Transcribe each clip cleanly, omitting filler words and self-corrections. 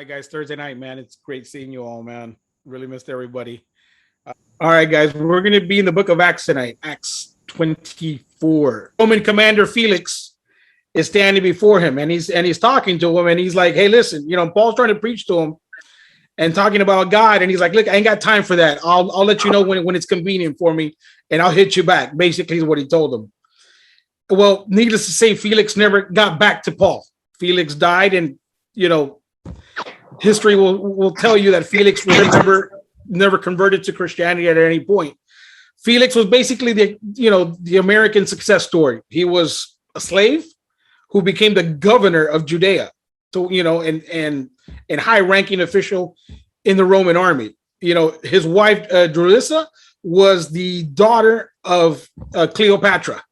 right, guys. Thursday night, man. It's great seeing you all, man. Really missed everybody. All right, guys. We're going to be in the book of Acts tonight, Acts 24. Roman commander Felix is standing before him, and he's talking to him, and he's like, "Hey, listen, Paul's trying to preach to him and talking about God, and he's like, look, I ain't got time for that. I'll let you know when it's convenient for me, and I'll hit you back." Basically, is what he told him. Well, needless to say, Felix never got back to Paul. Felix died, and you know history will tell you that Felix was never converted to Christianity at any point. Felix was basically the American success story. He was a slave who became the governor of Judea, so and high ranking official in the Roman army. His wife Drusilla was the daughter of Cleopatra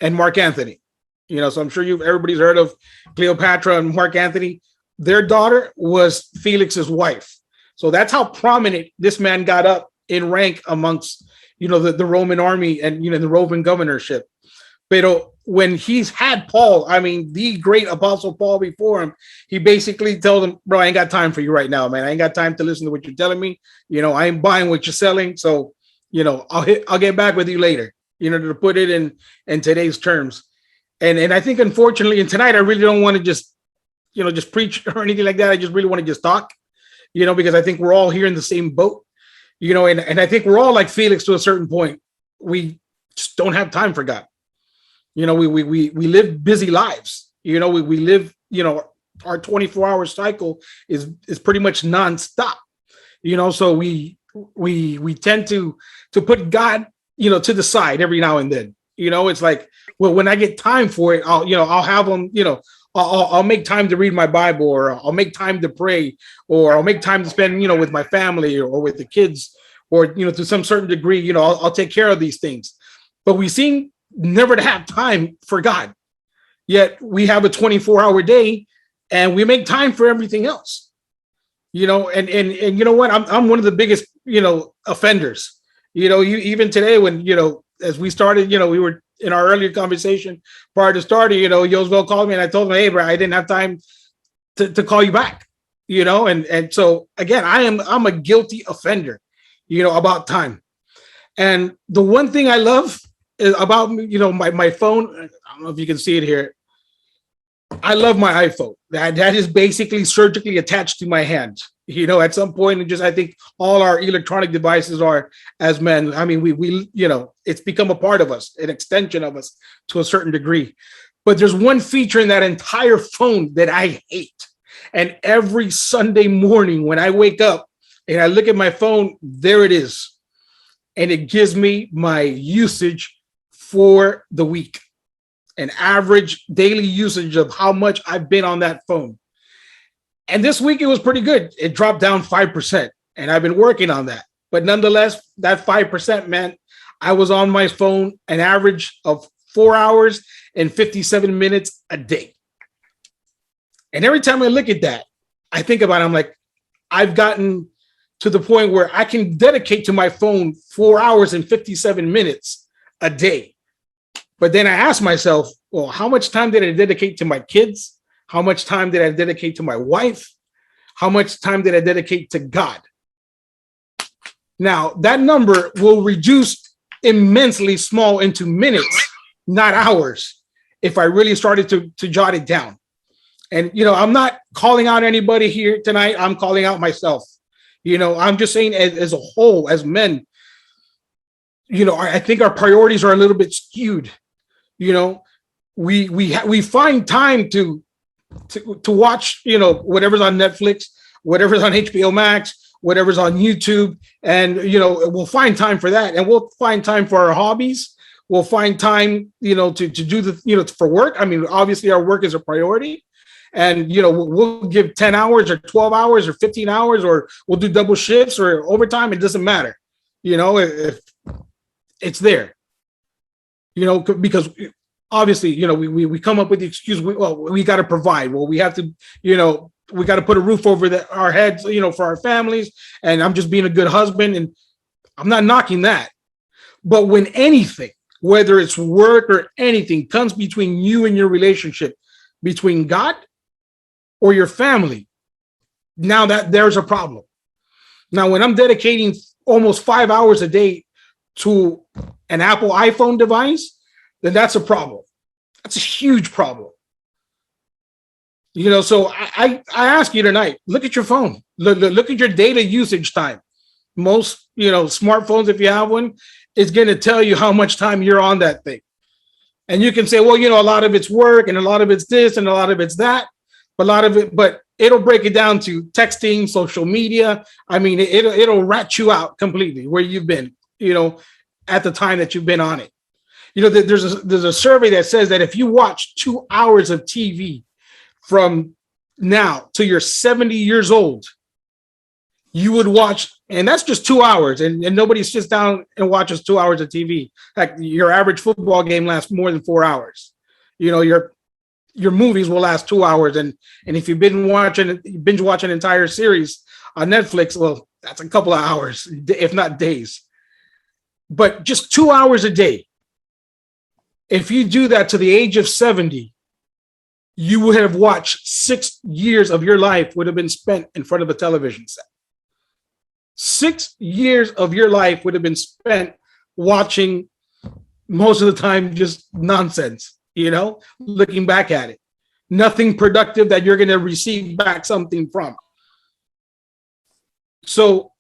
and Mark Antony. So I'm sure everybody's heard of Cleopatra and Mark Antony. Their daughter was Felix's wife. So that's how prominent this man got up in rank amongst, the Roman army and, the Roman governorship. But when he's had Paul, the great apostle Paul before him, he basically told him, bro, I ain't got time for you right now, man. I ain't got time to listen to what you're telling me. I ain't buying what you're selling. So, I'll get back with you later, to put it in today's terms. And I think, unfortunately, and tonight I really don't want to just preach or anything like that. I just really want to just talk, because I think we're all here in the same boat, and I think we're all like Felix to a certain point. We just don't have time for God. We live busy lives. We live, our 24-hour cycle is pretty much nonstop. So we tend to put God, to the side every now and then. It's like, well, when I get time for it, I'll have them, I'll make time to read my Bible, or I'll make time to pray, or I'll make time to spend, with my family or with the kids, or, to some certain degree, I'll take care of these things. But we seem never to have time for God. Yet we have a 24-hour day and we make time for everything else. And you know what? I'm one of the biggest, offenders. Even today when, as we started, we were in our earlier conversation prior to starting, Yosvel called me and I told him, hey, bro, I didn't have time to call you back, and so again, I'm a guilty offender, about time. And the one thing I love is about, my phone. I don't know if you can see it here. I love my iPhone. That is basically surgically attached to my hand. At some point, I think all our electronic devices are, as men. We it's become a part of us, an extension of us to a certain degree. But there's one feature in that entire phone that I hate. And every Sunday morning when I wake up and I look at my phone, there it is. And it gives me my usage for the week, an average daily usage of how much I've been on that phone. And this week it was pretty good. It dropped down 5%, and I've been working on that. But nonetheless, that 5% meant I was on my phone an average of 4 hours and 57 minutes a day. And every time I look at that, I think about it, I'm like, I've gotten to the point where I can dedicate to my phone 4 hours and 57 minutes a day. But then I ask myself, well, how much time did I dedicate to my kids? How much time did I dedicate to my wife? How much time did I dedicate to God? Now, that number will reduce immensely small into minutes, not hours, if I really started to jot it down. And, I'm not calling out anybody here tonight. I'm calling out myself. I'm just saying as a whole, as men, I think our priorities are a little bit skewed. We find time to watch, whatever's on Netflix, whatever's on HBO Max, whatever's on YouTube. And, we'll find time for that. And we'll find time for our hobbies. We'll find time, to do for work. Obviously our work is a priority. And, we'll give 10 hours or 12 hours or 15 hours, or we'll do double shifts or overtime. It doesn't matter, if it's there, because obviously, we come up with the excuse, we got to provide. Well, we have to, we got to put a roof over our heads, for our families. And I'm just being a good husband, and I'm not knocking that. But when anything, whether it's work or anything, comes between you and your relationship, between God or your family, Now that there's a problem. Now, when I'm dedicating almost 5 hours a day to an Apple iPhone device, then that's a problem. That's a huge problem. So I ask you tonight, look at your phone. Look at your data usage time. Most, smartphones, if you have one, is going to tell you how much time you're on that thing. And you can say, well, a lot of it's work and a lot of it's this and a lot of it's that. But it'll break it down to texting, social media. I mean, it'll rat you out completely where you've been, at the time that you've been on it. There's a survey that says that if you watch 2 hours of TV from now till you're 70 years old, you would watch, and that's just 2 hours, and nobody sits down and watches 2 hours of TV. Like your average football game lasts more than 4 hours. Your movies will last 2 hours, and if you've been binge watching an entire series on Netflix, well, that's a couple of hours, if not days. But just 2 hours a day. If you do that to the age of 70, you would have watched 6 years of your life would have been spent in front of a television set. 6 years of your life would have been spent watching, most of the time, just nonsense, looking back at it. Nothing productive that you're going to receive back something from. So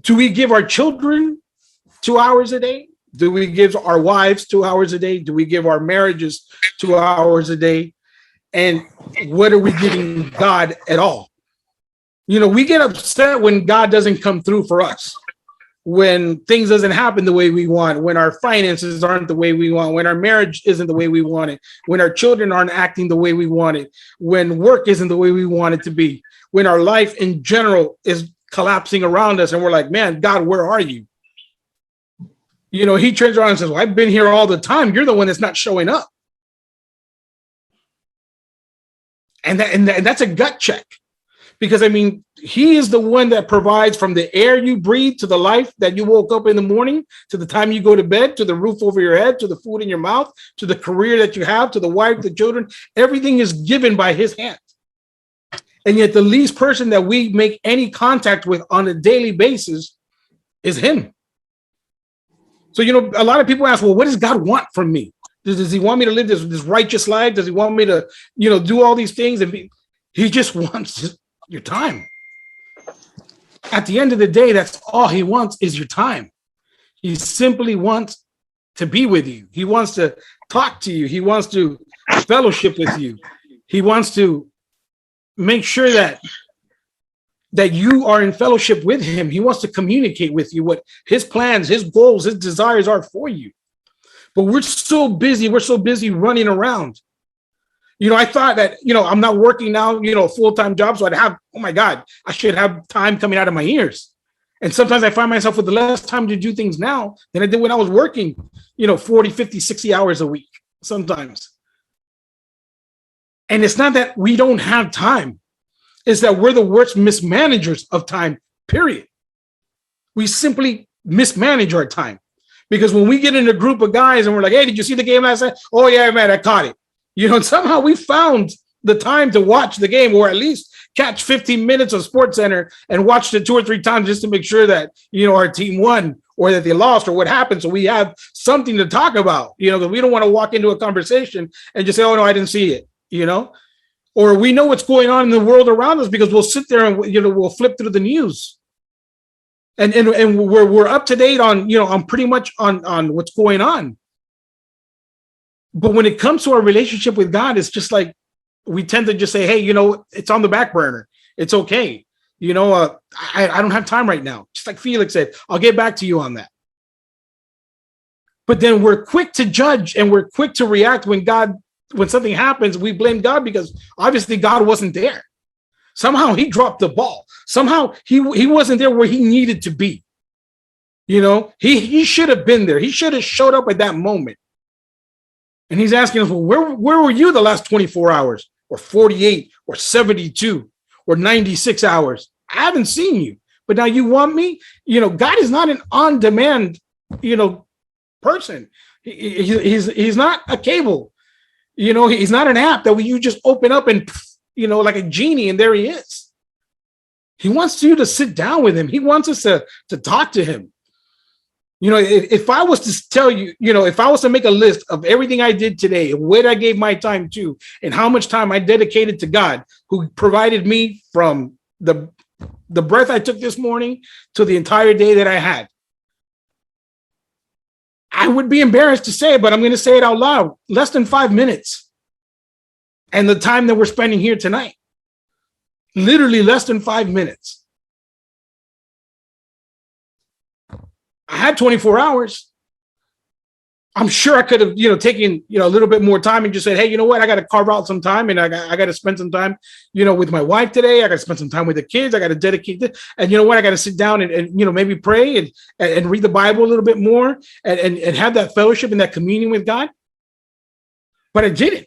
do we give our children 2 hours a day? Do we give our wives 2 hours a day? Do we give our marriages 2 hours a day? And what are we giving God at all? We get upset when God doesn't come through for us, when things doesn't happen the way we want, when our finances aren't the way we want, when our marriage isn't the way we want it, when our children aren't acting the way we want it, when work isn't the way we want it to be, when our life in general is collapsing around us and we're like, man, God, where are you? He turns around and says, well, I've been here all the time. You're the one that's not showing up. And that's a gut check. Because, he is the one that provides from the air you breathe to the life that you woke up in the morning, to the time you go to bed, to the roof over your head, to the food in your mouth, to the career that you have, to the wife, the children. Everything is given by his hand. And yet the least person that we make any contact with on a daily basis is him. So, a lot of people ask, well, what does God want from me? Does he want me to live this righteous life? Does he want me to, do all these things? He just wants your time. At the end of the day, that's all he wants is your time. He simply wants to be with you. He wants to talk to you. He wants to fellowship with you. He wants to make sure that you are in fellowship with him. He wants to communicate with you what his plans, his goals, his desires are for you. But we're so busy. We're so busy running around. I thought that, I'm not working now, a full-time job. So I should have time coming out of my ears. And sometimes I find myself with less time to do things now than I did when I was working, 40, 50, 60 hours a week sometimes. And it's not that we don't have time. It's that we're the worst mismanagers of time, period. We simply mismanage our time. Because when we get in a group of guys and we're like, hey, did you see the game last night? Oh, yeah, man, I caught it. And somehow we found the time to watch the game, or at least catch 15 minutes of SportsCenter and watch it 2 or 3 times just to make sure that, our team won or that they lost or what happened. So we have something to talk about, because we don't want to walk into a conversation and just say, oh, no, I didn't see it, or we know what's going on in the world around us because we'll sit there and, we'll flip through the news. And we're up to date on, on pretty much on what's going on. But when it comes to our relationship with God, it's just like we tend to just say, hey, it's on the back burner. It's okay. I don't have time right now. Just like Felix said, I'll get back to you on that. But then we're quick to judge and we're quick to react when something happens. We blame God because obviously God wasn't there. Somehow he dropped the ball. Somehow he wasn't there where he needed to be. He should have been there. He should have showed up at that moment. And he's asking us, well, where were you the last 24 hours or 48 or 72 or 96 hours? I haven't seen you, but now you want me? God is not an on-demand, person. He's not a cable. He's not an app that you just open up and, like a genie and there he is. He wants you to sit down with him. He wants us to talk to him. You know, if I was to tell you, you know, if I was to make a list of everything I did today, where I gave my time to, and how much time I dedicated to God, who provided me from the breath I took this morning to the entire day that I had, I would be embarrassed to say it, but I'm going to say it out loud. Less than 5 minutes. And the time that we're spending here tonight, literally less than 5 minutes. I had 24 hours. I'm sure I could have, you know, taken, you know, a little bit more time and just said, hey, you know what? I got to carve out some time, and I got to spend some time, you know, with my wife today. I got to spend some time with the kids. I got to dedicate this. And you know what? I got to sit down and, you know, maybe pray and read the Bible a little bit more and have that fellowship and that communion with God. But I didn't,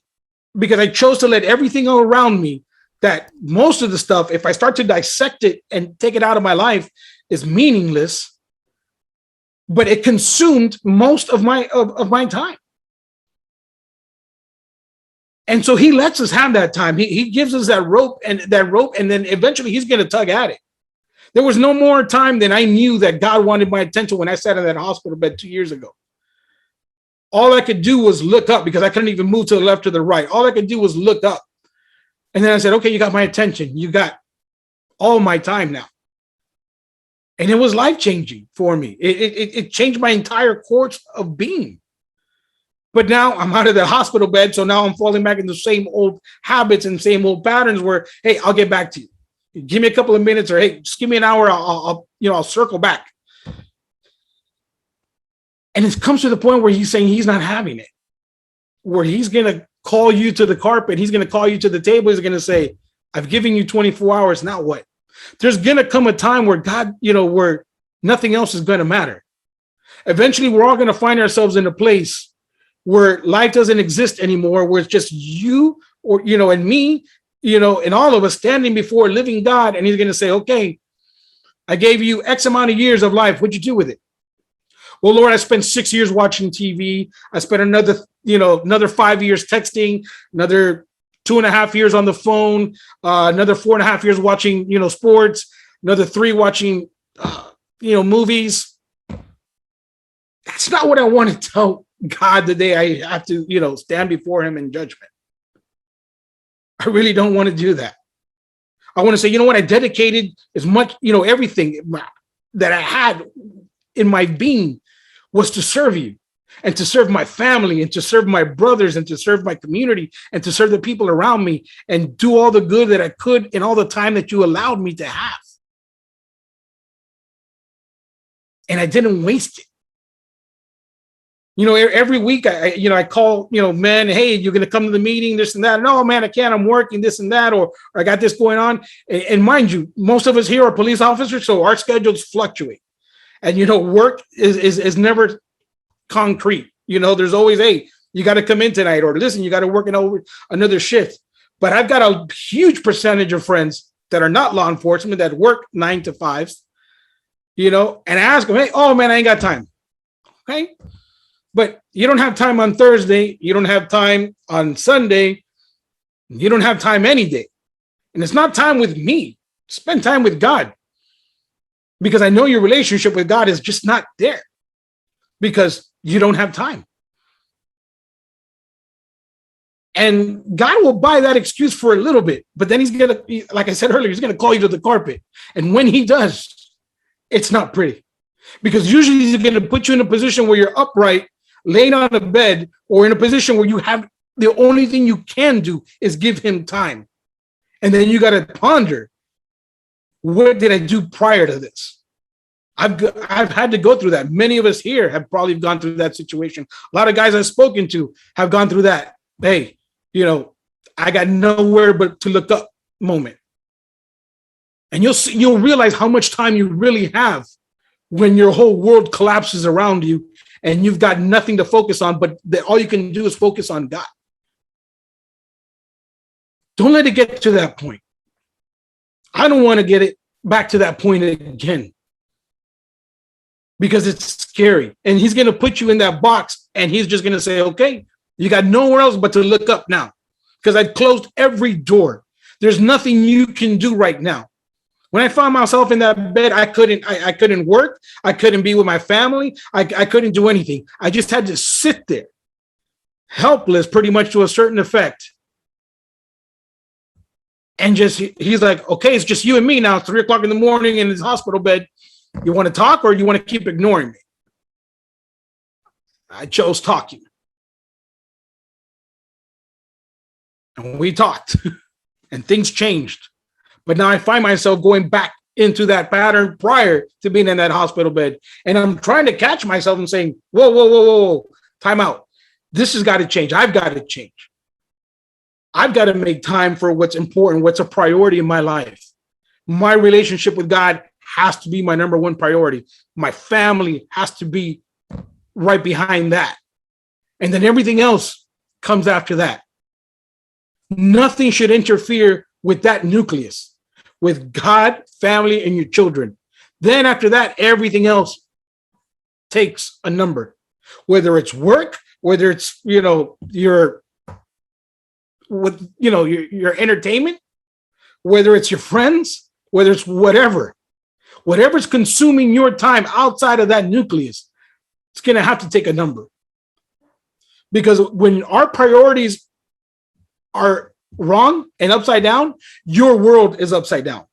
because I chose to let everything all around me, that most of the stuff, if I start to dissect it and take it out of my life, is meaningless. But it consumed most of my time. And so he lets us have that time. He gives us that rope, and then eventually he's going to tug at it. There was no more time than I knew that God wanted my attention when I sat in that hospital bed 2 years ago. All I could do was look up, because I couldn't even move to the left or the right. All I could do was look up. And then I said, okay, you got my attention. You got all my time now. And it was life-changing for me. It changed my entire course of being. But now I'm out of the hospital bed, so now I'm falling back into the same old habits and same old patterns where, hey, I'll get back to you. Give me a couple of minutes, or hey, just give me an hour. I'll circle back. And it comes to the point where he's saying he's not having it, where he's going to call you to the carpet. He's going to call you to the table. He's going to say, I've given you 24 hours. Now what? There's going to come a time where God, you know, where nothing else is going to matter. Eventually, we're all going to find ourselves in a place where life doesn't exist anymore, where it's just you or, you know, and me, you know, and all of us standing before a living God. And he's going to say, okay, I gave you X amount of years of life. What'd you do with it? Well, Lord, I spent 6 years watching TV. I spent another 5 years texting, another 2.5 years on the phone, another 4.5 years watching, you know, sports, another 3 watching, movies. That's not what I want to tell God the day I have to, you know, stand before him in judgment. I really don't want to do that. I want to say, you know what? I dedicated as much, you know, everything that I had in my being was to serve you, and to serve my family, and to serve my brothers, and to serve my community, and to serve the people around me, and do all the good that I could in all the time that you allowed me to have. And I didn't waste it. You know, every week I call, you know, men, hey, you're going to come to the meeting, this and that. No, man, I can't. I'm working, this and that, or I got this going on. And mind you, most of us here are police officers, so our schedules fluctuate. And, you know, work is never concrete. You know, there's always, hey, you got to come in tonight, or listen, you got to work another shift. But I've got a huge percentage of friends that are not law enforcement that work 9 to 5s, you know, and I ask them, hey, oh man, I ain't got time. Okay. But you don't have time on Thursday. You don't have time on Sunday. You don't have time any day. And it's not time with me. Spend time with God. Because I know your relationship with God is just not there, because you don't have time. And God will buy that excuse for a little bit, but then he's going to, like I said earlier, he's going to call you to the carpet. And when he does, it's not pretty, because usually he's going to put you in a position where you're upright, laying on a bed, or in a position where you have the only thing you can do is give him time. And then you got to ponder, what did I do prior to this? I've had to go through that. Many of us here have probably gone through that situation. A lot of guys I've spoken to have gone through that. Hey, you know, I got nowhere but to look up moment. And you'll realize how much time you really have when your whole world collapses around you and you've got nothing to focus on, but all you can do is focus on God. Don't let it get to that point. I don't want to get it back to that point again, because it's scary. And he's going to put you in that box, and he's just going to say, okay, you got nowhere else but to look up now, because I've closed every door. There's nothing you can do right now. When I found myself in that bed, I couldn't work. I couldn't be with my family. I couldn't do anything. I just had to sit there, helpless pretty much to a certain effect. And just, he's like, okay, it's just you and me now, 3 o'clock in the morning in this hospital bed. You want to talk or you want to keep ignoring me? I chose talking. And we talked and things changed. But now I find myself going back into that pattern prior to being in that hospital bed. And I'm trying to catch myself and saying, whoa, whoa, whoa, whoa, whoa, time out. This has got to change. I've got to change. I've got to make time for what's important, what's a priority in my life. My relationship with God has to be my number one priority. My family has to be right behind that. And then everything else comes after that. Nothing should interfere with that nucleus, with God, family, and your children. Then after that, everything else takes a number, whether it's work, whether it's, your entertainment, whether it's your friends, whether it's whatever's consuming your time outside of that nucleus, it's going to have to take a number. Because when our priorities are wrong and upside down, your world is upside down.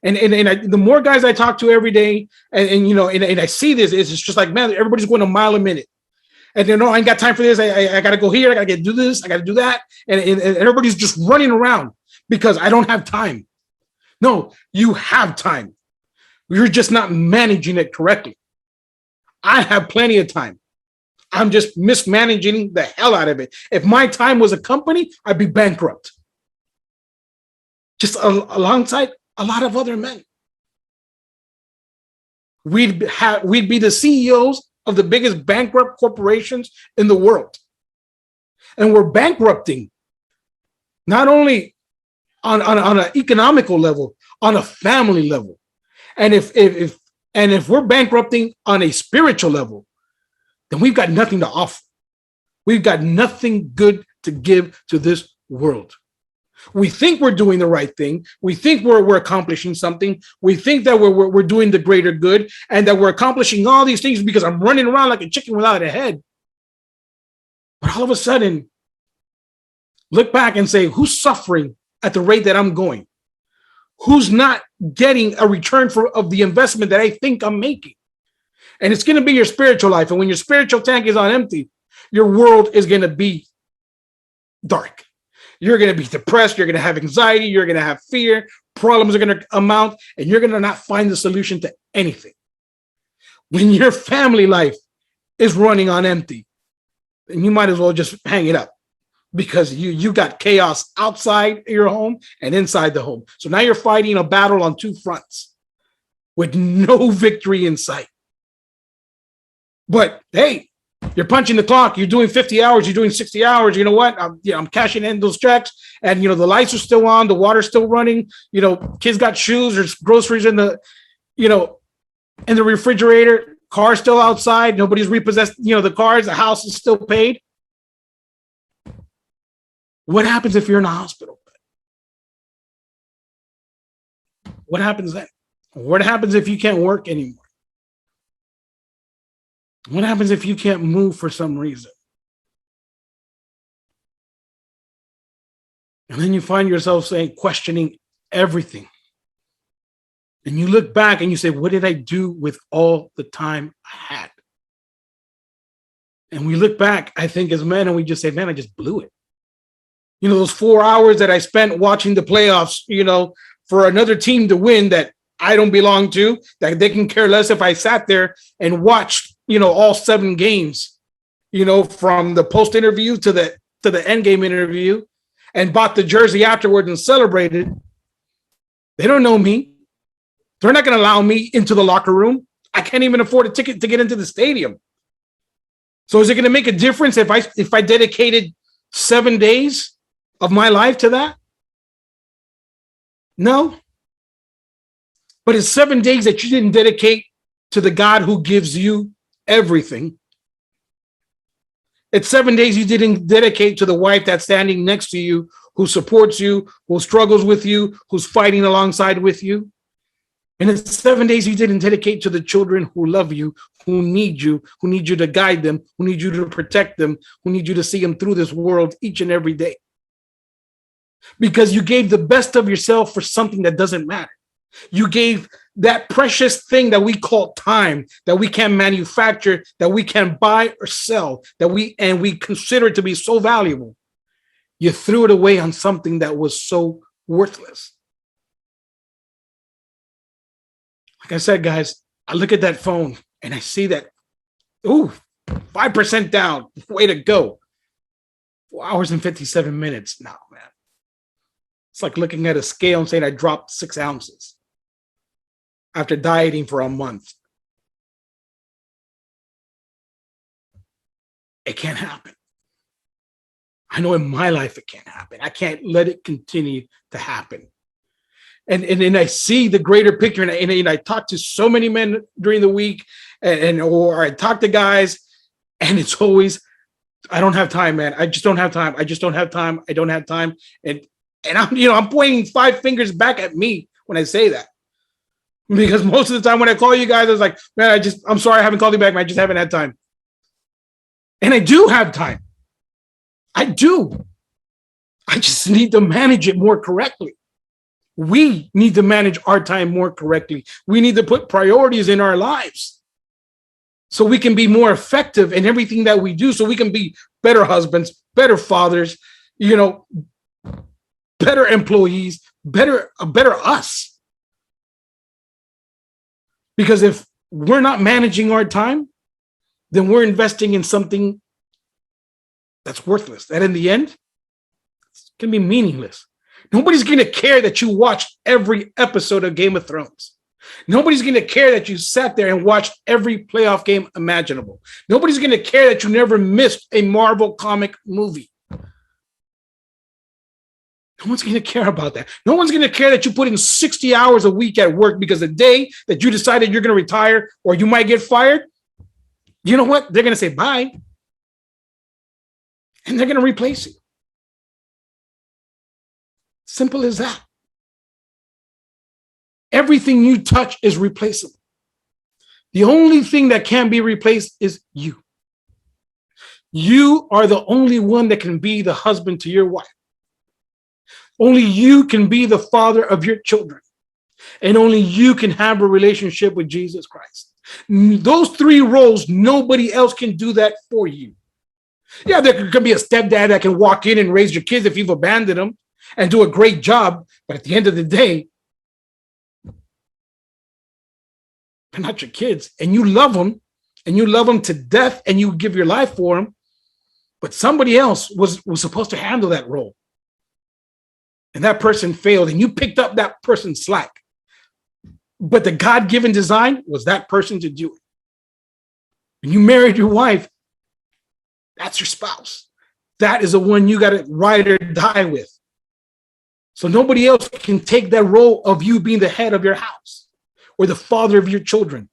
And the more guys I talk to every day, and I see this, it's just like, man, everybody's going a mile a minute. And I ain't got time for this. I got to go here. I got to do this. I got to do that. And everybody's just running around because I don't have time. No, you have time. You're just not managing it correctly. I have plenty of time. I'm just mismanaging the hell out of it. If my time was a company, I'd be bankrupt. Just alongside a lot of other men. We'd be the CEOs of the biggest bankrupt corporations in the world. And we're bankrupting not only on an economical level, on a family level. And if we're bankrupting on a spiritual level, then we've got nothing to offer. We've got nothing good to give to this world. We think we're doing the right thing. We think we're accomplishing something. We think that we're doing the greater good and that we're accomplishing all these things because I'm running around like a chicken without a head. But all of a sudden, look back and say, who's suffering at the rate that I'm going? Who's not getting a return of the investment that I think I'm making? And it's going to be your spiritual life. And when your spiritual tank is on empty, your world is going to be dark. You're going to be depressed. You're going to have anxiety. You're going to have fear. Problems are going to amount, and you're going to not find the solution to anything. When your family life is running on empty, then you might as well just hang it up because you got chaos outside your home and inside the home. So now you're fighting a battle on two fronts with no victory in sight. But hey, you're punching the clock. You're doing 50 hours. You're doing 60 hours. You know what? I'm cashing in those checks, and the lights are still on. The water's still running. Kids got shoes. There's groceries in the refrigerator. Car's still outside. Nobody's repossessed. The cars. The house is still paid. What happens if you're in a hospital? What happens then? What happens if you can't work anymore? What happens if you can't move for some reason? And then you find yourself questioning everything. And you look back and you say, what did I do with all the time I had? And we look back, I think, as men, and we just say, man, I just blew it. Those 4 hours that I spent watching the playoffs, for another team to win that I don't belong to, that they can care less if I sat there and watched all 7 games, from the post interview to the end game interview, and bought the jersey afterwards and celebrated. They don't know me. They're not going to allow me into the locker room. I can't even afford a ticket to get into the stadium. So is it going to make a difference if I dedicated 7 days of my life to that? No. But it's 7 days that you didn't dedicate to the God who gives you everything. It's 7 days you didn't dedicate to the wife that's standing next to you, who supports you, who struggles with you, who's fighting alongside with you. And in 7 days, you didn't dedicate to the children who love you, who need you to guide them, who need you to protect them, who need you to see them through this world each and every day. Because you gave the best of yourself for something that doesn't matter. You gave that precious thing that we call time, that we can manufacture, that we can buy or sell, that we consider it to be so valuable. You threw it away on something that was so worthless. Like I said, guys, I look at that phone and I see that, 5% down. Way to go. 4 hours and 57 minutes. No, man. It's like looking at a scale and saying I dropped 6 ounces after dieting for a month. It can't happen. I know in my life it can't happen. I can't let it continue to happen. And I see the greater picture, and I talk to so many men during the week, or I talk to guys, and it's always, I don't have time, man. I just don't have time. I just don't have time. I don't have time. And I'm pointing 5 fingers back at me when I say that. Because most of the time when I call you guys, I was like, man, I'm sorry I haven't called you back, man. I just haven't had time. And I do have time. I do. I just need to manage it more correctly. We need to manage our time more correctly. We need to put priorities in our lives so we can be more effective in everything that we do, so we can be better husbands, better fathers, better employees, better us. Because if we're not managing our time, then we're investing in something that's worthless. That in the end, it's going to be meaningless. Nobody's going to care that you watched every episode of Game of Thrones. Nobody's going to care that you sat there and watched every playoff game imaginable. Nobody's going to care that you never missed a Marvel comic movie. No one's going to care about that. No one's going to care that you put in 60 hours a week at work because the day that you decided you're going to retire or you might get fired, you know what? They're going to say bye. And they're going to replace you. Simple as that. Everything you touch is replaceable. The only thing that can be replaced is you. You are the only one that can be the husband to your wife. Only you can be the father of your children. And only you can have a relationship with Jesus Christ. Those 3 roles, nobody else can do that for you. Yeah, there could be a stepdad that can walk in and raise your kids if you've abandoned them and do a great job. But at the end of the day, they're not your kids. And you love them to death and you give your life for them. But somebody else was supposed to handle that role. And that person failed and you picked up that person's slack. But the God-given design was that person to do it. When you married your wife, that's your spouse. That is the one you got to ride or die with. So nobody else can take that role of you being the head of your house or the father of your children.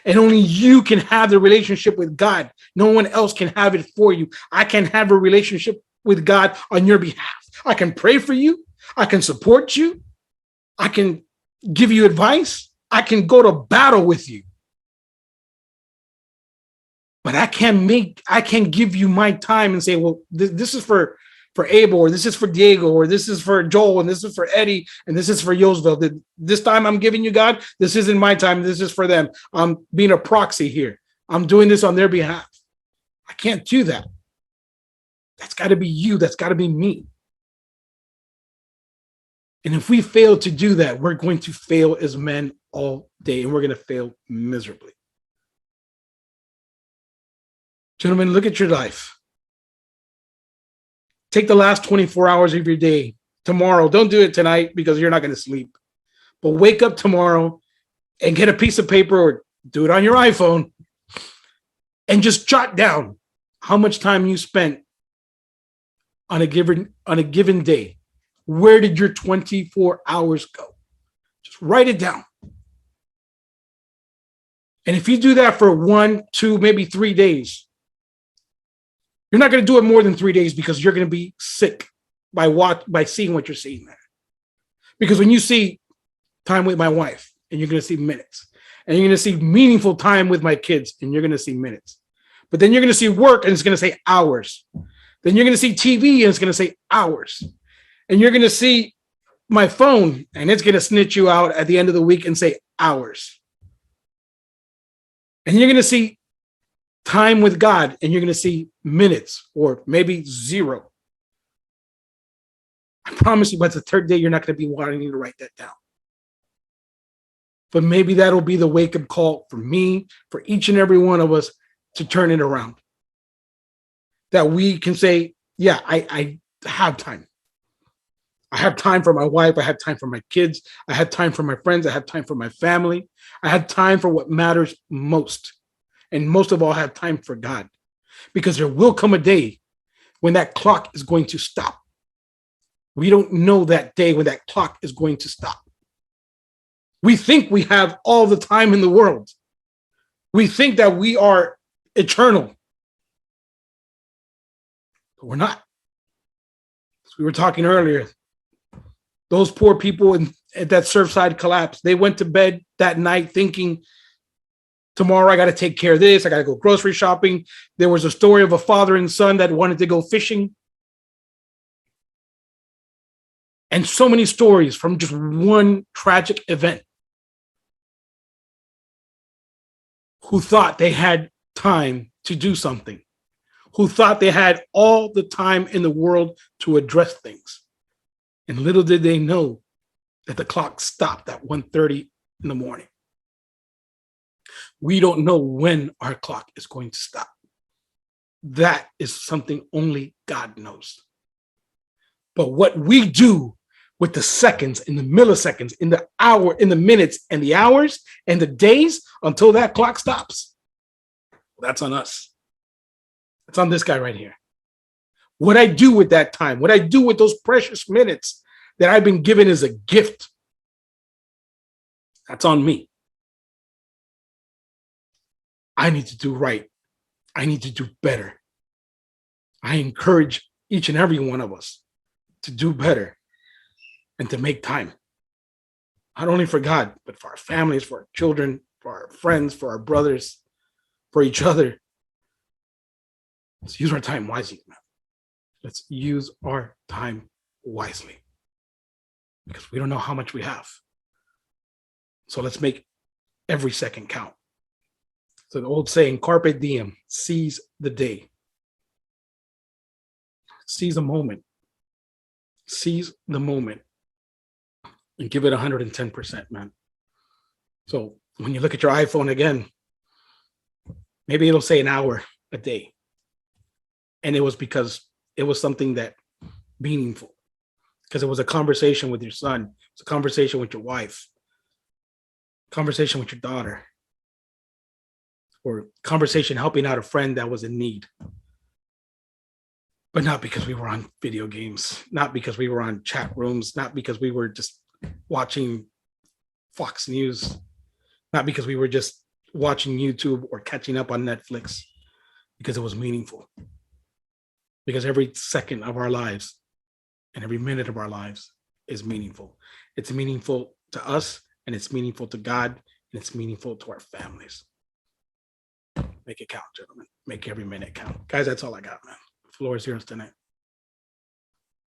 And only you can have the relationship with God. No one else can have it for you. I can have a relationship with God on your behalf. I can pray for you. I can support you. I can give you advice. I can go to battle with you. But I can't give you my time and say, well, this is for Abel, or this is for Diego, or this is for Joel, and this is for Eddie, and this is for Yosville. This time I'm giving you God, this isn't my time, this is for them. I'm being a proxy here. I'm doing this on their behalf. I can't do that. That's got to be you. That's got to be me. And if we fail to do that, we're going to fail as men all day, and we're going to fail miserably. Gentlemen, look at your life. Take the last 24 hours of your day. Tomorrow, don't do it tonight because you're not going to sleep. But wake up tomorrow and get a piece of paper or do it on your iPhone and just jot down how much time you spent on a given day. Where did your 24 hours go? Just write it down. And if you do that for 1, 2, maybe 3 days, you're not going to do it more than 3 days because you're going to be sick by seeing what you're seeing there. Because when you see time with my wife and you're going to see minutes. And you're going to see meaningful time with my kids, and you're going to see minutes. But then you're going to see work, and it's going to say hours. Then you're going to see TV, and it's going to say hours. And you're going to see my phone, and it's going to snitch you out at the end of the week and say hours. And you're going to see time with God, and you're going to see minutes or maybe zero. I promise you, by the third day, you're not going to be wanting to write that down. But maybe that'll be the wake-up call for me, for each and every one of us, to turn it around. That we can say, yeah, I have time. I have time for my wife. I have time for my kids. I have time for my friends. I have time for my family. I have time for what matters most. And most of all, I have time for God. Because there will come a day when that clock is going to stop. We don't know that day when that clock is going to stop. We think we have all the time in the world. We think that we are eternal. But we're not. As we were talking earlier, those poor people at that Surfside collapse, they went to bed that night thinking, tomorrow I got to take care of this. I got to go grocery shopping. There was a story of a father and son that wanted to go fishing. And so many stories from just one tragic event. Who thought they had time to do something. Who thought they had all the time in the world to address things. And little did they know that the clock stopped at 1:30 in the morning. We don't know when our clock is going to stop. That is something only God knows. But what we do with the seconds, in the milliseconds, in the hour, in the minutes, and the hours, and the days until that clock stops, that's on us. It's on this guy right here. What I do with that time, what I do with those precious minutes that I've been given as a gift, that's on me. I need to do right. I need to do better. I encourage each and every one of us to do better and to make time. Not only for God, but for our families, for our children, for our friends, for our brothers, for each other. Let's use our time wisely, man. Let's use our time wisely. Because we don't know how much we have. So let's make every second count. So the old saying, carpe diem, seize the day. Seize a moment. Seize the moment. And give it 110%, man. So when you look at your iPhone again, maybe it'll say an hour a day. And it was because it was something that meaningful. Because it was a conversation with your son. It's a conversation with your wife. Conversation with your daughter. Or conversation helping out a friend that was in need. But not because we were on video games. Not because we were on chat rooms. Not because we were just watching Fox News. Not because we were just watching YouTube or catching up on Netflix. Because it was meaningful. Because every second of our lives and every minute of our lives is meaningful. It's meaningful to us, and it's meaningful to God, and it's meaningful to our families. Make it count, gentlemen. Make every minute count. Guys, that's all I got, man. The floor is yours tonight.